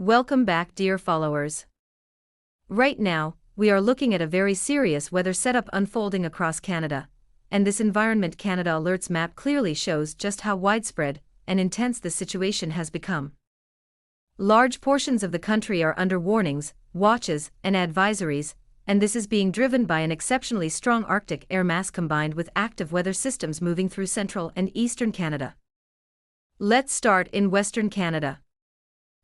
Welcome back, dear followers. Right now, we are looking at a very serious weather setup unfolding across Canada, and this Environment Canada Alerts map clearly shows just how widespread and intense this situation has become. Large portions of the country are under warnings, watches, and advisories, and this is being driven by an exceptionally strong Arctic air mass combined with active weather systems moving through central and eastern Canada. Let's start in Western Canada.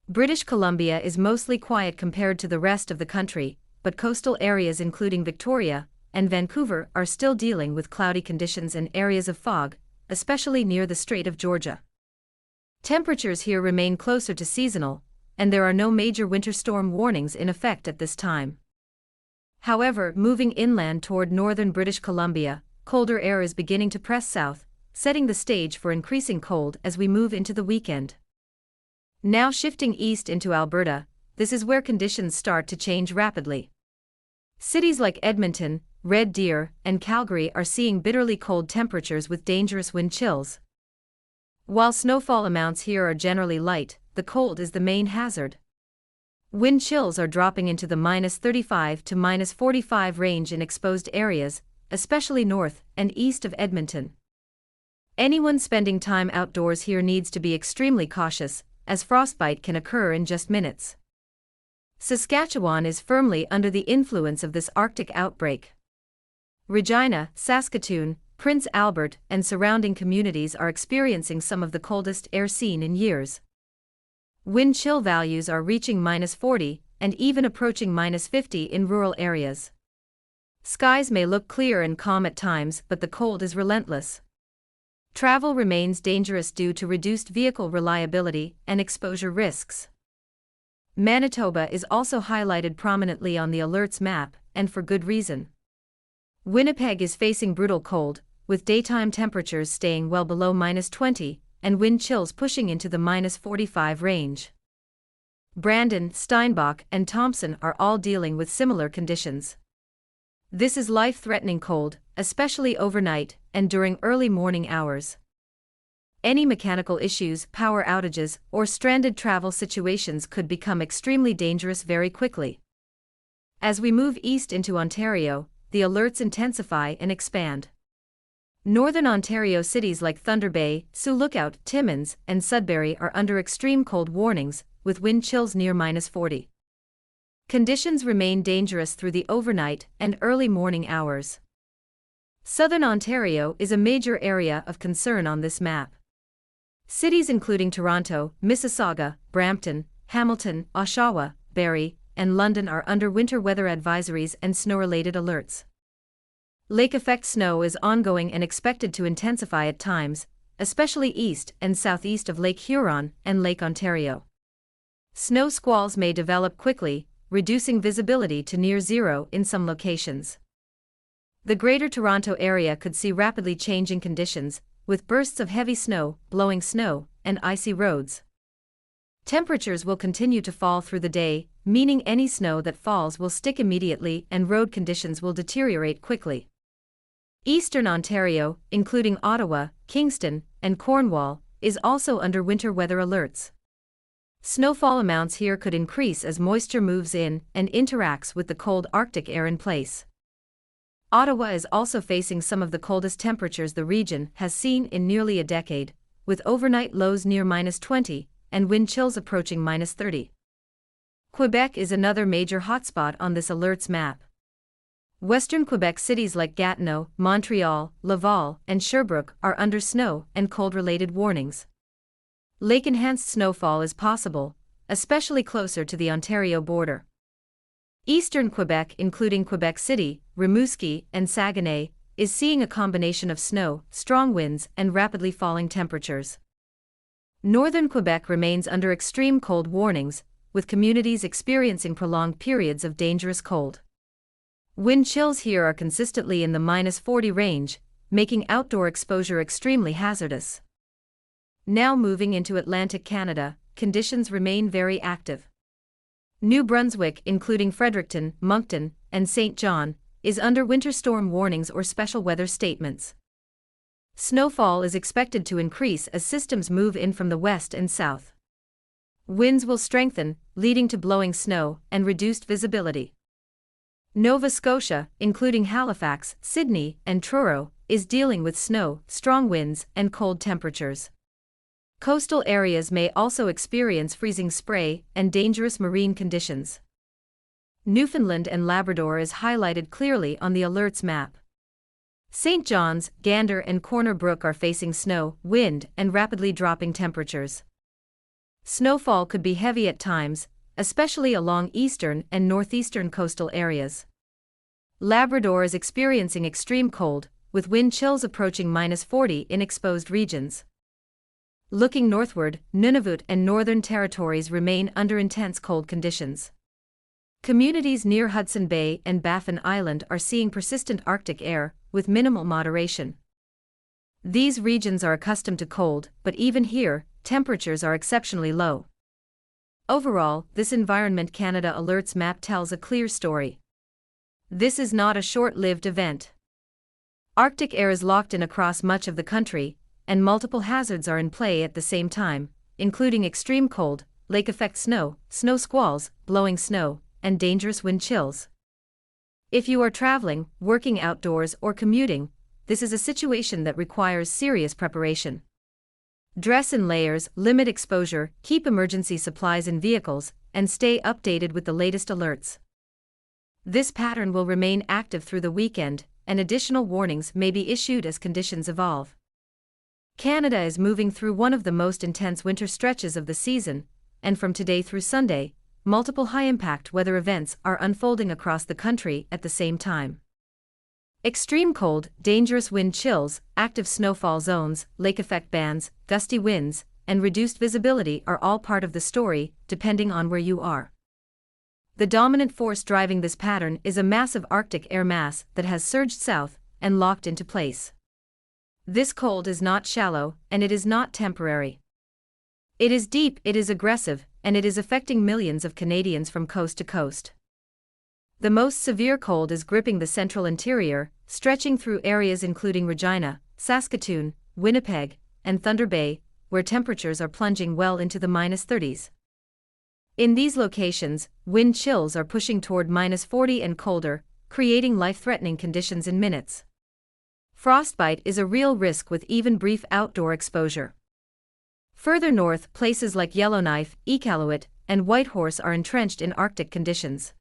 British Columbia is mostly quiet compared to the rest of the country, but coastal areas including Victoria and Vancouver are still dealing with cloudy conditions and areas of fog, especially near the Strait of Georgia. Temperatures here remain closer to seasonal, and there are no major winter storm warnings in effect at this time. However, moving inland toward northern British Columbia, colder air is beginning to press south, setting the stage for increasing cold as we move into the weekend. Now shifting east into Alberta, this is where conditions start to change rapidly. Cities like Edmonton, Red Deer, and Calgary are seeing bitterly cold temperatures with dangerous wind chills. While snowfall amounts here are generally light, the cold is the main hazard. Wind chills are dropping into the -35 to -45 range in exposed areas, especially north and east of Edmonton. Anyone spending time outdoors here needs to be extremely cautious, as frostbite can occur in just minutes. Saskatchewan is firmly under the influence of this Arctic outbreak. Regina, Saskatoon, Prince Albert, and surrounding communities are experiencing some of the coldest air seen in years. Wind chill values are reaching -40 and even approaching -50 in rural areas. Skies may look clear and calm at times, but the cold is relentless. Travel remains dangerous due to reduced vehicle reliability and exposure risks. Manitoba is also highlighted prominently on the alerts map, and for good reason. Winnipeg is facing brutal cold, with daytime temperatures staying well below -20 and wind chills pushing into the -45 range. Brandon, Steinbach, and Thompson are all dealing with similar conditions. This is life-threatening cold, especially overnight and during early morning hours. Any mechanical issues, power outages, or stranded travel situations could become extremely dangerous very quickly. As we move east into Ontario, the alerts intensify and expand. Northern Ontario cities like Thunder Bay, Sioux Lookout, Timmins, and Sudbury are under extreme cold warnings, with wind chills near -40. Conditions remain dangerous through the overnight and early morning hours. Southern Ontario is a major area of concern on this map. Cities including Toronto, Mississauga, Brampton, Hamilton, Oshawa, Barrie, and London are under winter weather advisories and snow-related alerts. Lake effect snow is ongoing and expected to intensify at times, especially east and southeast of Lake Huron and Lake Ontario. Snow squalls may develop quickly, reducing visibility to near zero in some locations. The Greater Toronto Area could see rapidly changing conditions, with bursts of heavy snow, blowing snow, and icy roads. Temperatures will continue to fall through the day, meaning any snow that falls will stick immediately and road conditions will deteriorate quickly. Eastern Ontario, including Ottawa, Kingston, and Cornwall, is also under winter weather alerts. Snowfall amounts here could increase as moisture moves in and interacts with the cold Arctic air in place. Ottawa is also facing some of the coldest temperatures the region has seen in nearly a decade, with overnight lows near -20 and wind chills approaching -30. Quebec is another major hotspot on this alerts map. Western Quebec cities like Gatineau, Montreal, Laval, and Sherbrooke are under snow and cold-related warnings. Lake-enhanced snowfall is possible, especially closer to the Ontario border. Eastern Quebec, including Quebec City, Rimouski, and Saguenay, is seeing a combination of snow, strong winds, and rapidly falling temperatures. Northern Quebec remains under extreme cold warnings, with communities experiencing prolonged periods of dangerous cold. Wind chills here are consistently in the -40 range, making outdoor exposure extremely hazardous. Now moving into Atlantic Canada, conditions remain very active. New Brunswick, including Fredericton, Moncton, and St. John, is under winter storm warnings or special weather statements. Snowfall is expected to increase as systems move in from the west and south. Winds will strengthen, leading to blowing snow and reduced visibility. Nova Scotia, including Halifax, Sydney, and Truro, is dealing with snow, strong winds, and cold temperatures. Coastal areas may also experience freezing spray and dangerous marine conditions. Newfoundland and Labrador is highlighted clearly on the alerts map. St. John's, Gander, and Corner Brook are facing snow, wind, and rapidly dropping temperatures. Snowfall could be heavy at times, especially along eastern and northeastern coastal areas. Labrador is experiencing extreme cold, with wind chills approaching -40 in exposed regions. Looking northward, Nunavut and Northern Territories remain under intense cold conditions. Communities near Hudson Bay and Baffin Island are seeing persistent Arctic air, with minimal moderation. These regions are accustomed to cold, but even here, temperatures are exceptionally low. Overall, this Environment Canada alerts map tells a clear story. This is not a short-lived event. Arctic air is locked in across much of the country, and multiple hazards are in play at the same time, including extreme cold, lake-effect snow, snow squalls, blowing snow, and dangerous wind chills. If you are traveling, working outdoors, or commuting, this is a situation that requires serious preparation. Dress in layers, limit exposure, keep emergency supplies in vehicles, and stay updated with the latest alerts. This pattern will remain active through the weekend, and additional warnings may be issued as conditions evolve. Canada is moving through one of the most intense winter stretches of the season, and from today through Sunday, multiple high-impact weather events are unfolding across the country at the same time. Extreme cold, dangerous wind chills, active snowfall zones, lake-effect bands, gusty winds, and reduced visibility are all part of the story, depending on where you are. The dominant force driving this pattern is a massive Arctic air mass that has surged south and locked into place. This cold is not shallow, and it is not temporary. It is deep, it is aggressive, and it is affecting millions of Canadians from coast to coast. The most severe cold is gripping the central interior, stretching through areas including Regina, Saskatoon, Winnipeg, and Thunder Bay, where temperatures are plunging well into the -30s. In these locations, wind chills are pushing toward -40 and colder, creating life-threatening conditions in minutes. Frostbite is a real risk with even brief outdoor exposure. Further north, places like Yellowknife, Iqaluit, and Whitehorse are entrenched in Arctic conditions.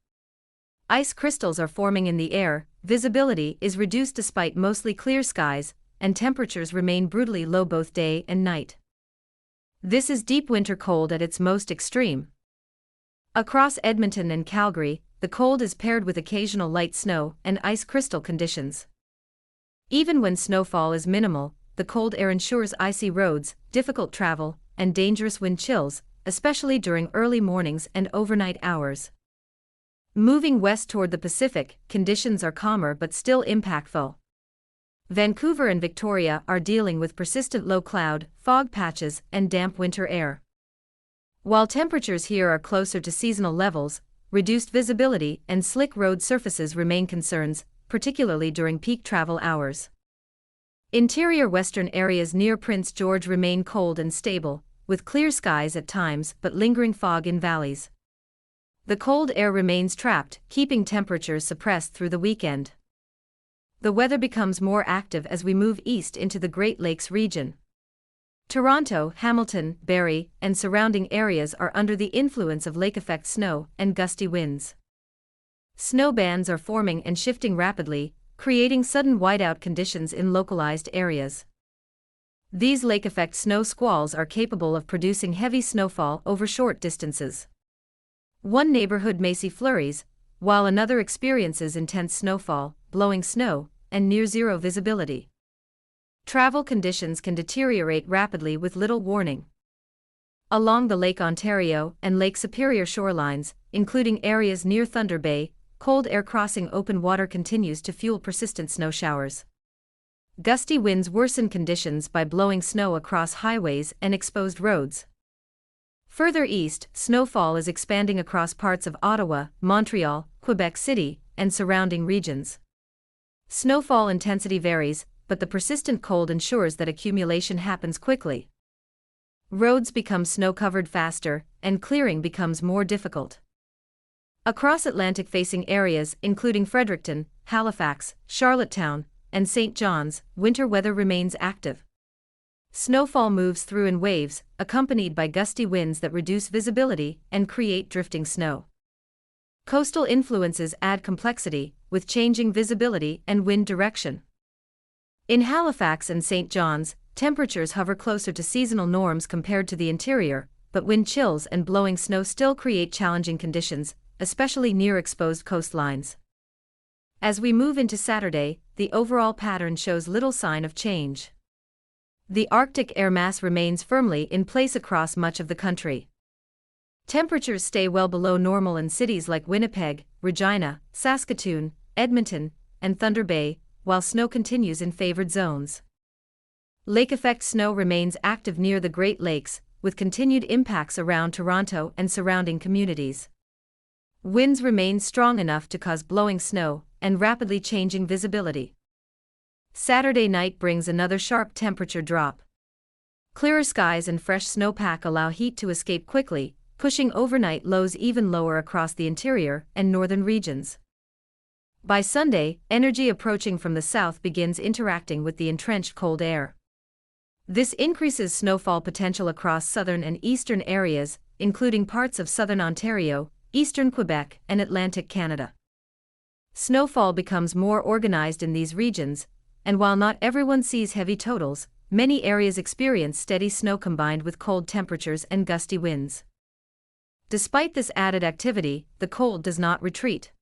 Ice crystals are forming in the air, visibility is reduced despite mostly clear skies, and temperatures remain brutally low both day and night. This is deep winter cold at its most extreme. Across Edmonton and Calgary, the cold is paired with occasional light snow and ice crystal conditions. Even when snowfall is minimal, the cold air ensures icy roads, difficult travel, and dangerous wind chills, especially during early mornings and overnight hours. Moving west toward the Pacific, conditions are calmer but still impactful. Vancouver and Victoria are dealing with persistent low cloud, fog patches, and damp winter air. While temperatures here are closer to seasonal levels, reduced visibility and slick road surfaces remain concerns, particularly during peak travel hours. Interior western areas near Prince George remain cold and stable, with clear skies at times but lingering fog in valleys. The cold air remains trapped, keeping temperatures suppressed through the weekend. The weather becomes more active as we move east into the Great Lakes region. Toronto, Hamilton, Barrie, and surrounding areas are under the influence of lake-effect snow and gusty winds. Snow bands are forming and shifting rapidly, creating sudden whiteout conditions in localized areas. These lake-effect snow squalls are capable of producing heavy snowfall over short distances. One neighborhood may see flurries, while another experiences intense snowfall, blowing snow, and near-zero visibility. Travel conditions can deteriorate rapidly with little warning. Along the Lake Ontario and Lake Superior shorelines, including areas near Thunder Bay, cold air crossing open water continues to fuel persistent snow showers. Gusty winds worsen conditions by blowing snow across highways and exposed roads. Further east, snowfall is expanding across parts of Ottawa, Montreal, Quebec City, and surrounding regions. Snowfall intensity varies, but the persistent cold ensures that accumulation happens quickly. Roads become snow-covered faster, and clearing becomes more difficult. Across Atlantic-facing areas including Fredericton, Halifax, Charlottetown, and St. John's, winter weather remains active. Snowfall moves through in waves, accompanied by gusty winds that reduce visibility and create drifting snow. Coastal influences add complexity, with changing visibility and wind direction. In Halifax and St. John's, temperatures hover closer to seasonal norms compared to the interior, but wind chills and blowing snow still create challenging conditions, especially near exposed coastlines. As we move into Saturday, the overall pattern shows little sign of change. The Arctic air mass remains firmly in place across much of the country. Temperatures stay well below normal in cities like Winnipeg, Regina, Saskatoon, Edmonton, and Thunder Bay, while snow continues in favored zones. Lake effect snow remains active near the Great Lakes, with continued impacts around Toronto and surrounding communities. Winds remain strong enough to cause blowing snow and rapidly changing visibility. Saturday night brings another sharp temperature drop. Clearer skies and fresh snowpack allow heat to escape quickly, pushing overnight lows even lower across the interior and northern regions. By Sunday, energy approaching from the south begins interacting with the entrenched cold air. This increases snowfall potential across southern and eastern areas, including parts of southern Ontario, eastern Quebec, and Atlantic Canada. Snowfall becomes more organized in these regions, and while not everyone sees heavy totals, many areas experience steady snow combined with cold temperatures and gusty winds. Despite this added activity, the cold does not retreat.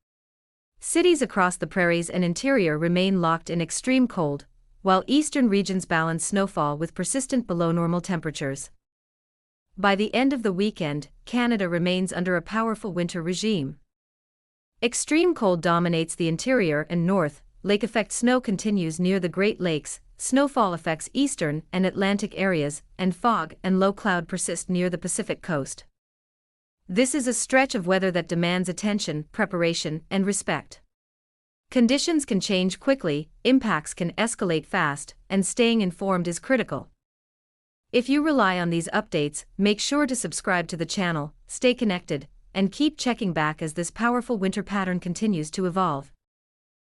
Cities across the prairies and interior remain locked in extreme cold, while eastern regions balance snowfall with persistent below-normal temperatures. By the end of the weekend, Canada remains under a powerful winter regime. Extreme cold dominates the interior and north, lake effect snow continues near the Great Lakes, snowfall affects eastern and Atlantic areas, and fog and low cloud persist near the Pacific coast. This is a stretch of weather that demands attention, preparation, and respect. Conditions can change quickly, impacts can escalate fast, and staying informed is critical. If you rely on these updates, make sure to subscribe to the channel, stay connected, and keep checking back as this powerful winter pattern continues to evolve.